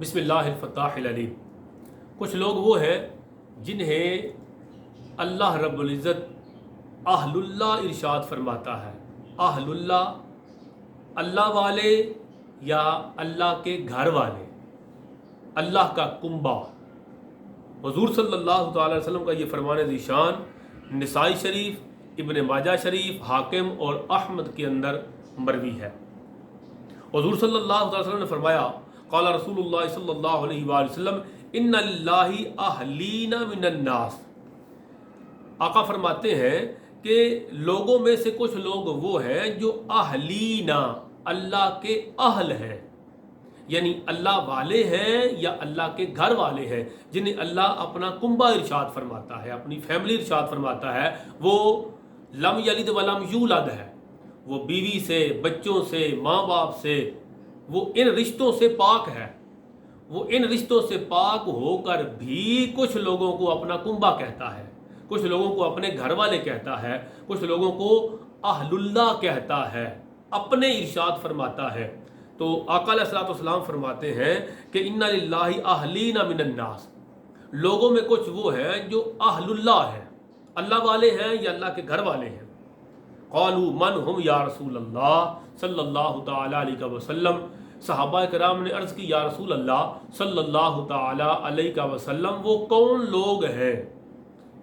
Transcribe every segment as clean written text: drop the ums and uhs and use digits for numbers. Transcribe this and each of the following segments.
बिस्मिल्लाहिल अलीम। कुछ लोग वो हैं जिन्हें अल्लाह रब्बुल इज़्ज़त अहलुल्लाह इरशाद फरमाता है। अहलुल्लाह अल्लाह वाले या अल्लाह के घर वाले, अल्लाह का कुंबा। हुज़ूर सल्लल्लाहु अलैहि वसल्लम का ये फरमान ज़ीशान निसाई शरीफ, इब्न माजा शरीफ, हाकिम और अहमद के अंदर मरवी है। हुज़ूर सल्लल्लाहु अलैहि वसल्लम ने फरमाया, क़ाला रसूलुल्लाह सल्लल्लाहु अलैहि वसल्लम इन्ना लिल्लाहि अहलीना मिनन नास। आका फरमाते हैं कि लोगों में से कुछ लोग वो हैं जो अहलीना, अल्लाह के अहल हैं, यानी अल्लाह वाले हैं या अल्लाह के घर वाले हैं, जिन्हें अल्लाह अपना कुंबा इरशाद फरमाता है, अपनी फैमिली इरशाद फरमाता है। वो लम यलिद वलम यूलद है, वो बीवी से, बच्चों से, माँ बाप से, वो इन रिश्तों से पाक है। वो इन रिश्तों से पाक होकर भी कुछ लोगों को अपना कुंबा कहता है, कुछ लोगों को अपने घर वाले कहता है, कुछ लोगों को अहलुल्लाह कहता है, अपने इरशाद फरमाता है। तो आका अलैहिस्सलातु वस्सलाम फरमाते हैं कि इन्ना लिल्लाहि अहलीना मिनन नास, लोगों में कुछ वो हैं जो अहलुल्लाह हैं, अल्लाह वाले हैं या अल्लाह के घर वाले हैं। क़ालू मन हुम या रसूल अल्लाह सल्लल्लाहु तआला अलैहि वसल्लम। सहाबा कराम ने अर्ज़ की, या रसूल अल्लाह सल्लल्लाहु तआला अलैहि वसल्लम, वो कौन लोग हैं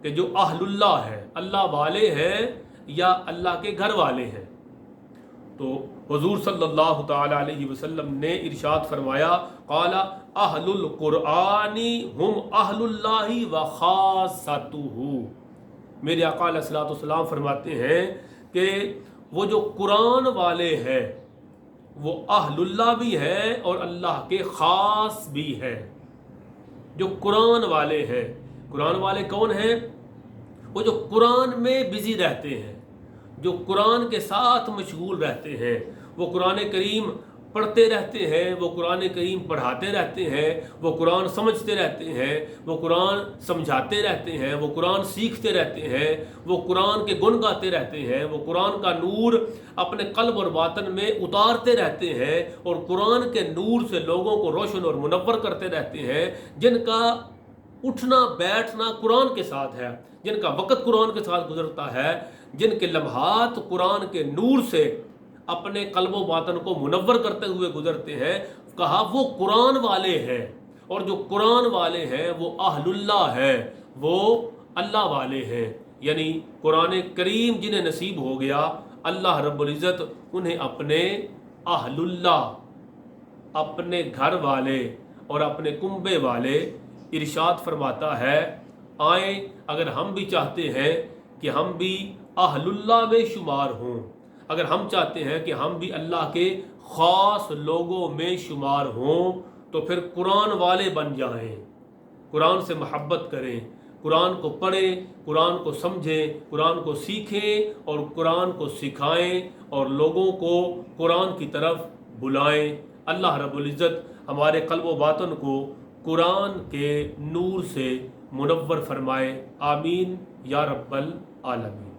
कि जो अहलुल्लाह है, अल्लाह वाले हैं या अल्लाह के घर वाले हैं। तो हुज़ूर सल्लल्लाहु तआला अलैहि वसल्लम ने इरशाद फरमाया, क़ाला अहलुल कुरआनी हुम अहलुल्लाहि व खासतुहु। मेरे आका अलैहिस्सलातु वस्सलाम फरमाते हैं कि वो जो कुरान वाले हैं वो अहलुल्लाह भी है और अल्लाह के ख़ास भी है। जो कुरान वाले हैं, कुरान वाले कौन हैं? वो जो कुरान में बिज़ी रहते हैं, जो कुरान के साथ मशगूल रहते हैं, वो कुरान करीम पढ़ते रहते हैं, वो कुरान करीम पढ़ाते रहते हैं, वो कुरान समझते रहते हैं, वो कुरान समझाते रहते हैं, वो कुरान सीखते रहते हैं, वो कुरान के गुण गाते रहते हैं, वो कुरान का नूर अपने कल्ब और बातन में उतारते रहते हैं और कुरान के नूर से लोगों को रोशन और मुनव्वर करते रहते हैं। जिनका उठना बैठना कुरान के साथ है, जिनका वक़्त कुरान के साथ गुजरता है, जिनके लम्हात कुरान के नूर से अपने कल्बो बातन को मुनव्वर करते हुए गुजरते हैं, कहा वो कुरान वाले हैं। और जो कुरान वाले हैं वो अहलुल्लाह है, वो अल्लाह वाले हैं। यानी कुरान करीम जिन्हें नसीब हो गया, अल्लाह रब्बुल इज़्ज़त उन्हें अपने अहलुल्लाह, अपने घर वाले और अपने कुंबे वाले इरशाद फरमाता है। आए, अगर हम भी चाहते हैं कि हम भी अहलुल्लाह में शुमार हों, अगर हम चाहते हैं कि हम भी अल्लाह के ख़ास लोगों में शुमार हों, तो फिर कुरान वाले बन जाएं, कुरान से मोहब्बत करें, कुरान को पढ़ें, कुरान को समझें, कुरान को सीखें और कुरान को सिखाएं और लोगों को कुरान की तरफ बुलाएं। अल्लाह रब्बुल इज़्ज़त हमारे क़ल्ब व बातन को कुरान के नूर से मुनव्वर फरमाए। आमीन या रब्बल आलमीन।